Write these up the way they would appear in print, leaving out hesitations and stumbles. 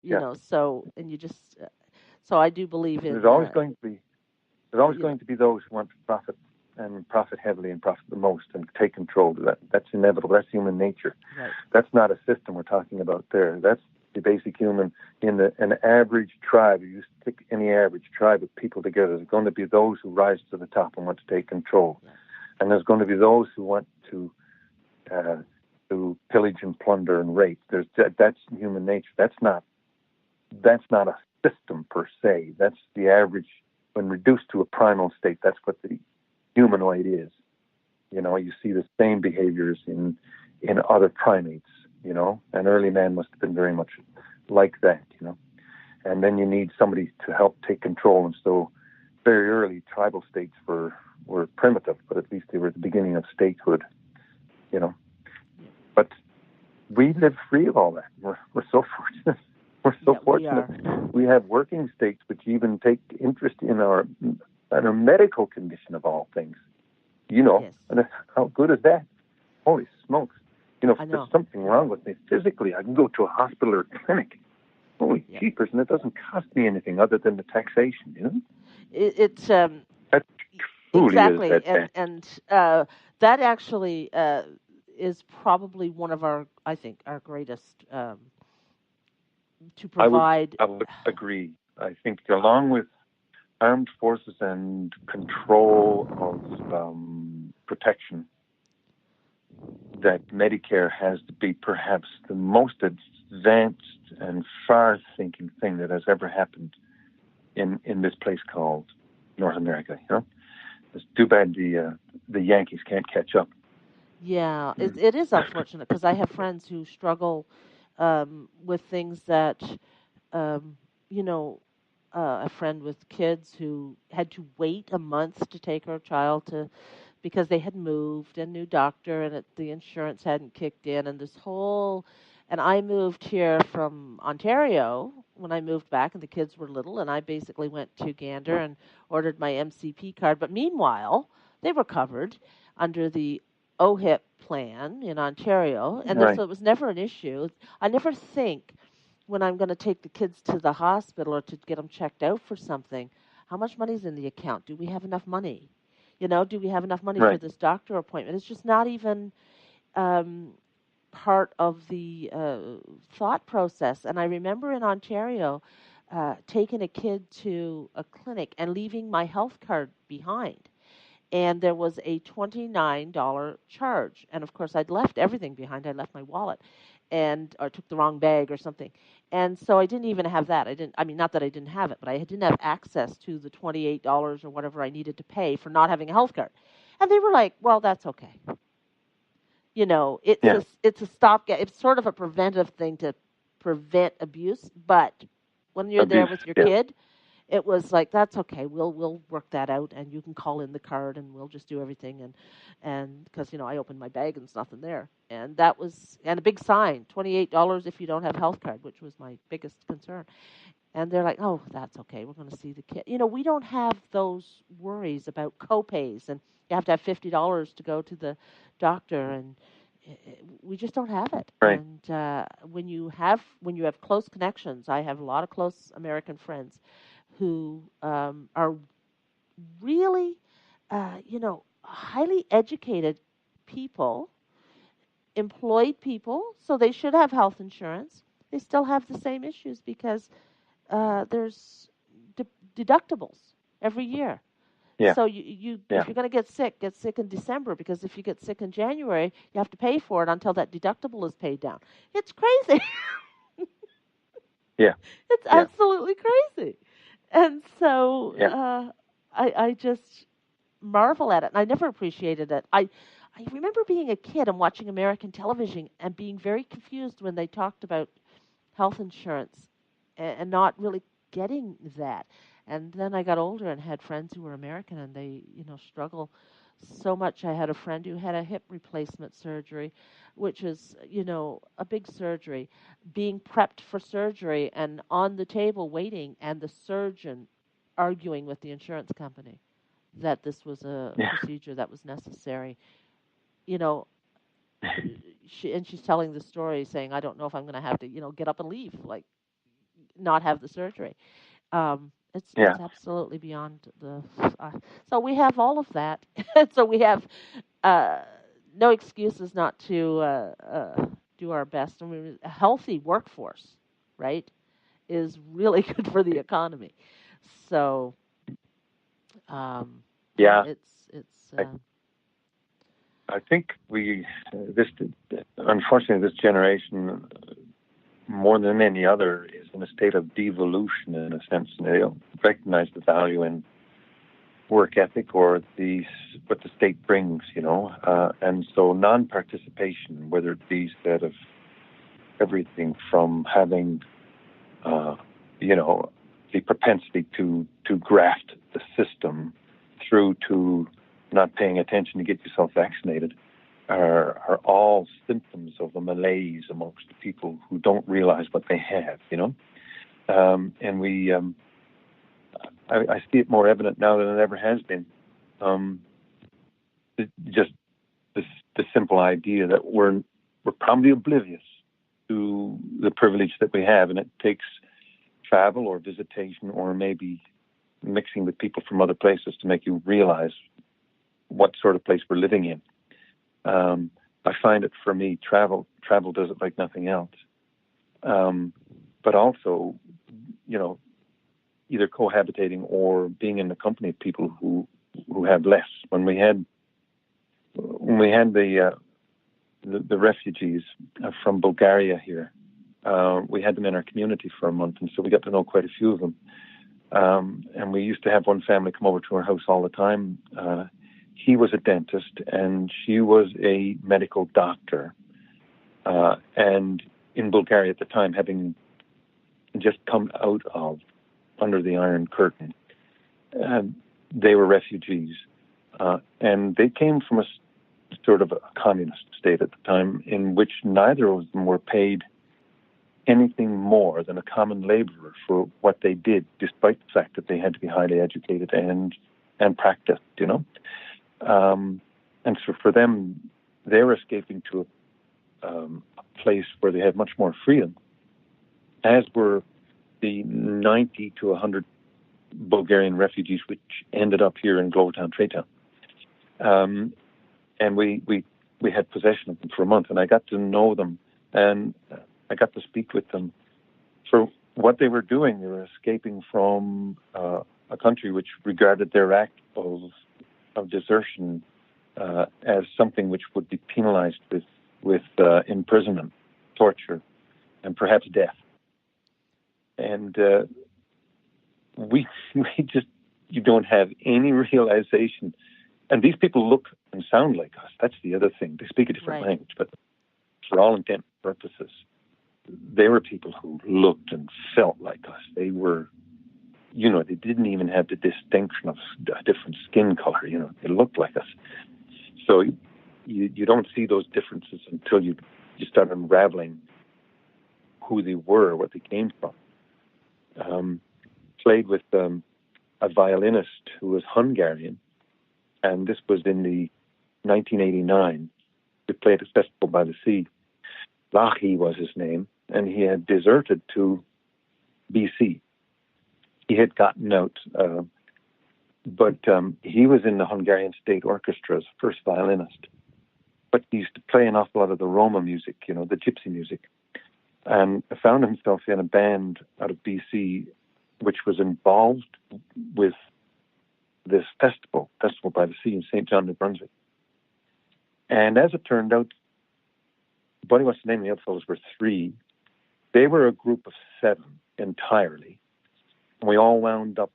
Yeah. So, and you just, so I do believe There's in, always going to be there's always you know, going to be those who want to profit and profit heavily and profit the most and take control. That's inevitable. That's human nature. right. That's not a system we're talking about there. That's the basic human in an average tribe. You stick any average tribe of people together. There's going to be those who rise to the top and want to take control, Yes. and there's going to be those who want uh, to pillage and plunder and rape. That's human nature. That's not a system per se. That's the average. When reduced to a primal state, that's what the humanoid is. You see the same behaviors in other primates. And early man must have been very much like that. And then you need somebody to help take control. And so, very early tribal states were primitive, but at least they were at the beginning of statehood. You know, Yeah. but we live free of all that. We're so fortunate. We're so Yeah, we fortunate. are. We have working states which even take interest in our medical condition of all things. Yes. And how good is that? Holy smokes! If I there's know. something wrong with me physically, I can go to a hospital or a clinic. Holy Yep. jeepers! And it doesn't cost me anything other than the taxation. It's That truly is exactly, and that actually is probably one of our, I think, our greatest to I would provide. I would agree. I think along with armed forces and control of protection, that Medicare has to be perhaps the most advanced and far-thinking thing that has ever happened in this place called North America. It's too bad the Yankees can't catch up. Yeah, it is unfortunate because I have friends who struggle with things that, um, you know, a friend with kids who had to wait a month to take her child to because they had moved a new doctor and the insurance hadn't kicked in and this whole and I moved here from Ontario when I moved back and the kids were little and I basically went to Gander and ordered my MCP card, but meanwhile they were covered under the OHIP plan in Ontario, and Right. so it was never an issue. I never think when I'm going to take the kids to the hospital or to get them checked out for something, how much money's in the account? Do we have enough money? Do we have enough money for Right. this doctor appointment? It's just not even um, part of the thought process. And I remember in Ontario taking a kid to a clinic and leaving my health card behind and there was a $29 charge. And of course, I'd left everything behind. I left my wallet and or took the wrong bag or something. And so I didn't even have that. I mean, not that I didn't have it, but I didn't have access to the $28 or whatever I needed to pay for not having a health card. And they were like, "Well, that's okay." Yeah. It's a stopgap. It's sort of a preventive thing to prevent abuse, but when you're there Abuse. with your Yeah. kid, it was like that's okay. We'll work that out, and you can call in the card, and we'll just do everything. And because I opened my bag and there's nothing there, and that was and a big sign $28 if you don't have health card, which was my biggest concern. And they're like, oh, that's okay. We're going to see the kid. We don't have those worries about copays, and you have to have $50 to go to the doctor, and we just don't have it. Right. And when you have close connections, I have a lot of close American friends who are really, highly educated people, employed people, so they should have health insurance. They still have the same issues because there's de- deductibles every year. Yeah. So you Yeah. if you're going to get sick in December because if you get sick in January, you have to pay for it until that deductible is paid down. It's crazy. Yeah. It's Yeah. absolutely crazy. And so Yeah. I just marvel at it. And I never appreciated it. I remember being a kid and watching American television and being very confused when they talked about health insurance and not really getting that. And then I got older and had friends who were American and they, struggle so much. I had a friend who had a hip replacement surgery, which is, a big surgery, being prepped for surgery and on the table waiting, and the surgeon arguing with the insurance company that this was a Yeah. procedure that was necessary. You know, she's telling the story saying, I don't know if I'm going to have to, get up and leave. Like, not have the surgery. Yeah. It's absolutely beyond the. So we have all of that. So we have uh, no excuses not to do our best, and a healthy workforce, right, is really good for the economy. So yeah, Yeah. it's I, I think this, unfortunately, this generation, more than any other, is in a state of devolution in a sense, and they don't recognize the value in work ethic or what the state brings, and so non-participation, whether it be said of everything from having, uh, you know, the propensity to graft the system through to not paying attention to get yourself vaccinated, are all symptoms of a malaise amongst the people who don't realize what they have. And I see it more evident now than it ever has been. Just the simple idea that we're probably oblivious to the privilege that we have, and it takes travel or visitation or maybe mixing with people from other places to make you realize what sort of place we're living in. I find it, for me, travel does it like nothing else. But also, either cohabitating or being in the company of people who have less. When we had the refugees from Bulgaria here, we had them in our community for a month, and so we got to know quite a few of them. And we used to have one family come over to our house all the time. He was a dentist, and she was a medical doctor. And in Bulgaria at the time, having just come out of under the Iron Curtain, they were refugees. And they came from a sort of a communist state at the time in which neither of them were paid anything more than a common laborer for what they did, despite the fact that they had to be highly educated and practiced, and so for them, they were escaping to a place where they had much more freedom, as were the 90 to 100 Bulgarian refugees which ended up here in Glovertown, Traytown. And we had possession of them for a month, and I got to know them, and I got to speak with them. For what they were doing, they were escaping from a country which regarded their act of desertion as something which would be penalized with imprisonment, torture, and perhaps death. And we just, you don't have any realization. And these people look and sound like us. That's the other thing. They speak a different language, but for all intent and purposes, they were people who looked and felt like us. They were, they didn't even have the distinction of a different skin color. They looked like us. So you don't see those differences until you start unraveling who they were, what they came from. Played with a violinist who was Hungarian, and this was in the 1989. We played at Festival by the Sea. Lachi was his name, and he had deserted to BC. He had gotten out, but he was in the Hungarian State Orchestra as first violinist. But he used to play an awful lot of the Roma music, the gypsy music, and found himself in a band out of BC, which was involved with this Festival by the Sea in St. John, New Brunswick. And as it turned out, Bonny Wassisname and the other fellows were 3. They were a group of 7 entirely. And we all wound up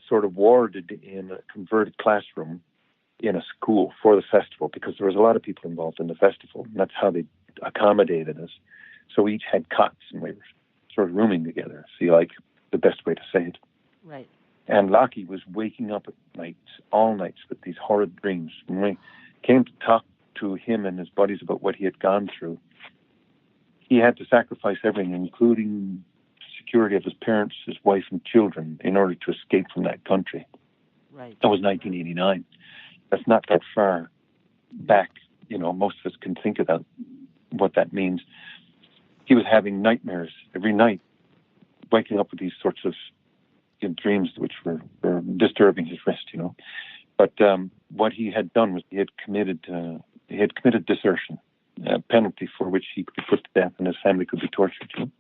sort of warded in a converted classroom in a school for the festival, because there was a lot of people involved in the festival, and that's how they accommodated us. So we each had cots, and we were sort of rooming together. See, like the best way to say it. Right. And Lockie was waking up at nights, all nights, with these horrid dreams. When we came to talk to him and his buddies about what he had gone through, he had to sacrifice everything, including security of his parents, his wife, and children, in order to escape from that country. Right. That was 1989. That's not that far back. Most of us can think about what that means. He was having nightmares every night waking up with these sorts of dreams which were disturbing his rest, But what he had done was he had committed desertion, a penalty for which he could be put to death and his family could be tortured.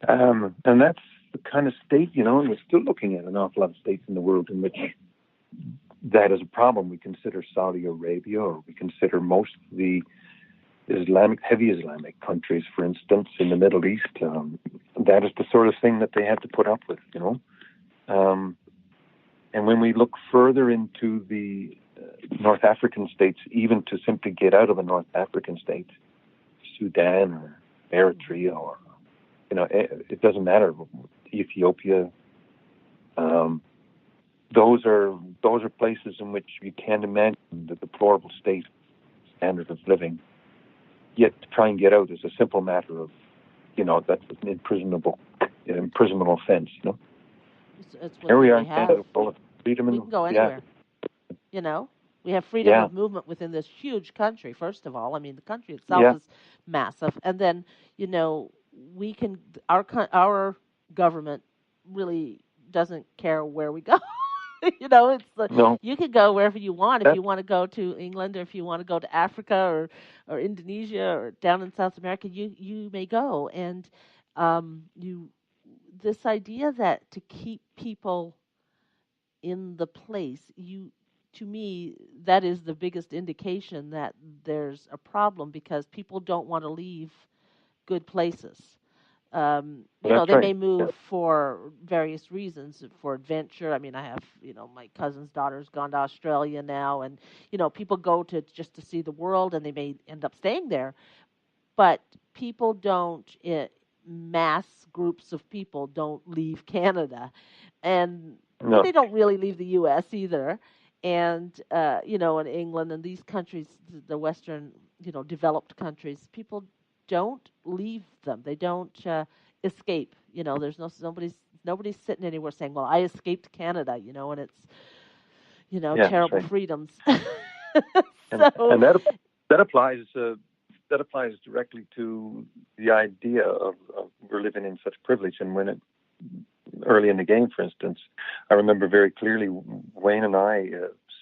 And that's the kind of state, and we're still looking at an awful lot of states in the world in which that is a problem. We consider Saudi Arabia, or we consider most of the heavy Islamic countries, for instance, in the Middle East. That is the sort of thing that they have to put up with, And when we look further into the North African states, even to simply get out of a North African state, Sudan or Eritrea, or it doesn't matter, Ethiopia. Those are places in which you can't imagine the deplorable state standard of living. Yet to try and get out is a simple matter of, that's an imprisonable offense. It's Here we are in have. Canada, full of freedom. We can go anywhere. We have freedom of movement within this huge country. First of all, I mean, the country itself is massive, and then we can. Our government really doesn't care where we go. It's No. You can go wherever you want. If you want to go to England, or if you want to go to Africa or Indonesia or down in South America, you may go. And this idea that to keep people in the place, to me, that is the biggest indication that there's a problem, because people don't want to leave good places. They may move for various reasons, for adventure. I mean, I have, my cousin's daughter's gone to Australia now, and, people go just to see the world, and they may end up staying there. But people don't, mass groups of people don't leave Canada, and they don't really leave the U.S. either. And, in England and these countries, the Western, developed countries, people don't leave them. They don't escape. There's nobody's sitting anywhere saying, "Well, I escaped Canada," and it's terrible freedoms. And that applies directly to the idea of we're living in such privilege. And early in the game, for instance, I remember very clearly Wayne and I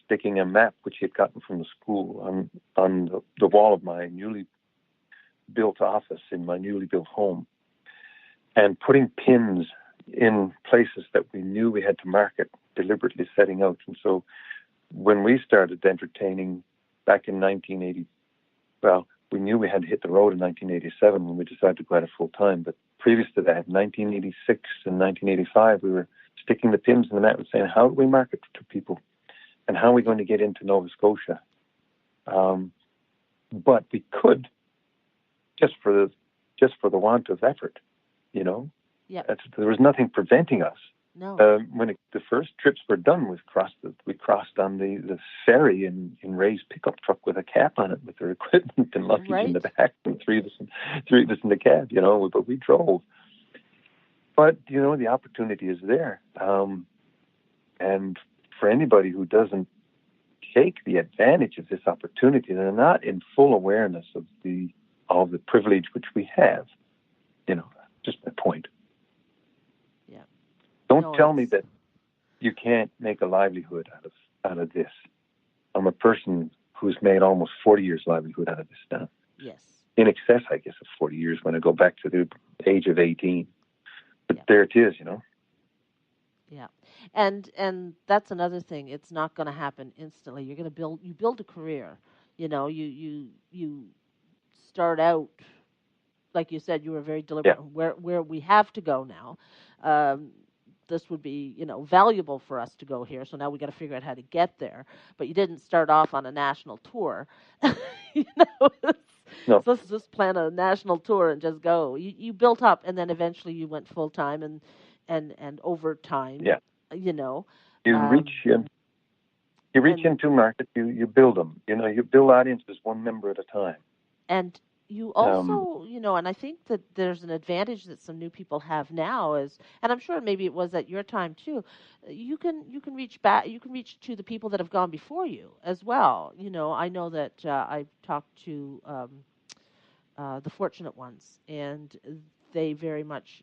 sticking a map which he had gotten from the school on the wall of my newly built office in my newly built home, and putting pins in places that we knew we had to market, deliberately setting out. And so when we started entertaining back in 1980, we knew we had to hit the road in 1987 when we decided to go out full time. But previous to that, 1986 and 1985, we were sticking the pins in the map and saying, how do we market to people? And how are we going to get into Nova Scotia? But we could, just for the want of effort, Yeah. There was nothing preventing us. No. When the first trips were done, we crossed on the ferry in Ray's pickup truck with a cap on it, with their equipment and luggage in the back, and three of us in the cab. But we drove. But the opportunity is there, and for anybody who doesn't take the advantage of this opportunity, they're not in full awareness of the privilege which we have. Just my point. Yeah. Don't tell me that you can't make a livelihood out of this. I'm a person who's made almost 40 years livelihood out of this now. Yes. In excess, I guess, of 40 years when I go back to the age of 18. But there it is, Yeah. And that's another thing. It's not going to happen instantly. You're going to build a career. You start out, like you said, you were very deliberate where we have to go now. This would be, valuable for us to go here. So now we got to figure out how to get there. But you didn't start off on a national tour. No. So let's just plan a national tour and just go. You built up, and then eventually you went full time and over time. Yeah. You reach into market. You build them. You build audiences one member at a time. And you also, and I think that there's an advantage that some new people have now and I'm sure maybe it was at your time too. You can reach back. You can reach to the people that have gone before you as well. I know that I've talked to the fortunate ones, and they very much,